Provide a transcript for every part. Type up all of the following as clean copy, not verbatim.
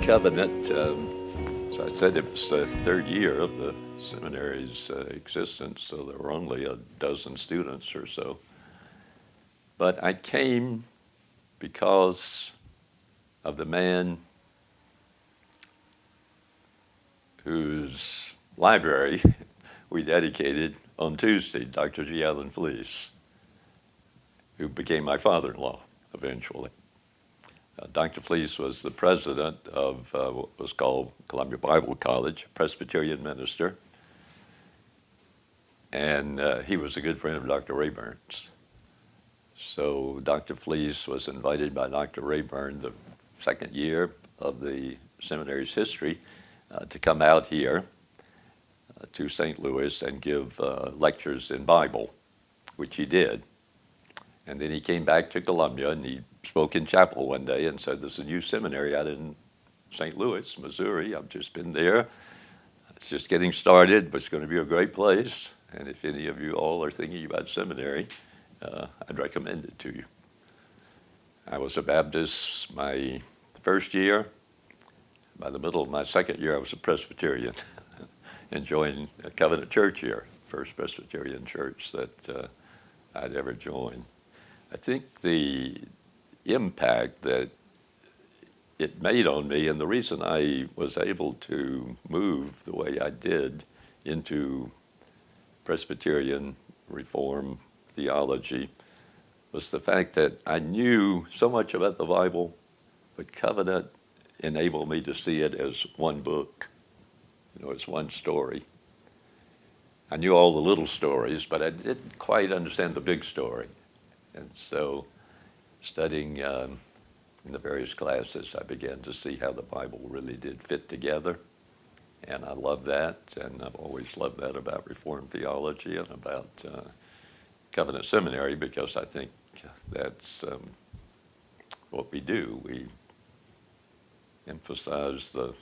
Covenant. So I said it was the third year of the seminary's existence, so there were only a dozen students or so. But I came because of the man whose library we dedicated on Tuesday, Dr. G. Allen Fleece, who became my father-in-law eventually. Dr. Fleece was the president of what was called Columbia Bible College, Presbyterian minister, and he was a good friend of Dr. Rayburn's. So Dr. Fleece was invited by Dr. Rayburn the second year of the seminary's history to come out here to St. Louis and give lectures in Bible, which he did. And then he came back to Columbia and he spoke in chapel one day and said, "There's a new seminary out in St. Louis, Missouri. I've just been there. It's just getting started, but it's going to be a great place. And if any of you all are thinking about seminary, I'd recommend it to you." I was a Baptist my first year. By the middle of my second year, I was a Presbyterian and joined a Covenant Church here, first Presbyterian church that I'd ever joined. I think the impact that it made on me, and the reason I was able to move the way I did into Presbyterian Reform theology, was the fact that I knew so much about the Bible, but Covenant enabled me to see it as one book, as one story. I knew all the little stories, but I didn't quite understand the big story. And so studying in the various classes, I began to see how the Bible really did fit together. And I love that, and I've always loved that about Reformed theology and about Covenant Seminary, because I think that's what we do. We emphasize the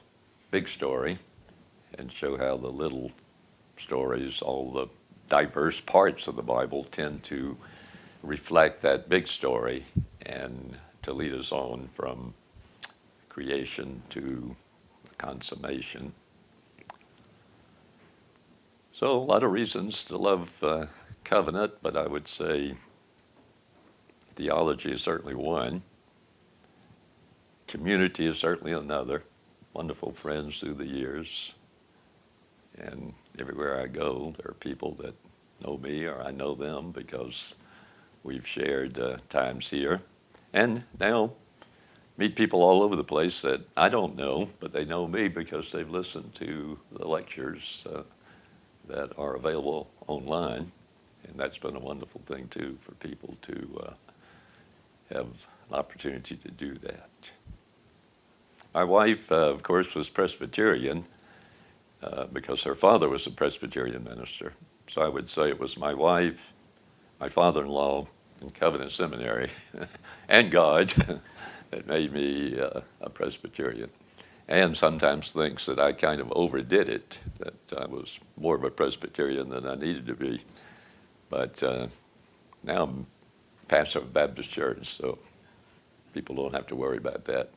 big story and show how the little stories, all the diverse parts of the Bible, tend to reflect that big story and to lead us on from creation to consummation. So a lot of reasons to love Covenant, but I would say theology is certainly one. Community is certainly another. Wonderful friends through the years. And everywhere I go, there are people that know me or I know them because we've shared times here. And now meet people all over the place that I don't know, but they know me because they've listened to the lectures that are available online. And that's been a wonderful thing, too, for people to have an opportunity to do that. My wife, of course, was Presbyterian because her father was a Presbyterian minister. So I would say it was my wife, my father-in-law, and Covenant Seminary, and God that made me a Presbyterian. And sometimes thinks that I kind of overdid it, that I was more of a Presbyterian than I needed to be. But now I'm pastor of a Baptist church, so people don't have to worry about that.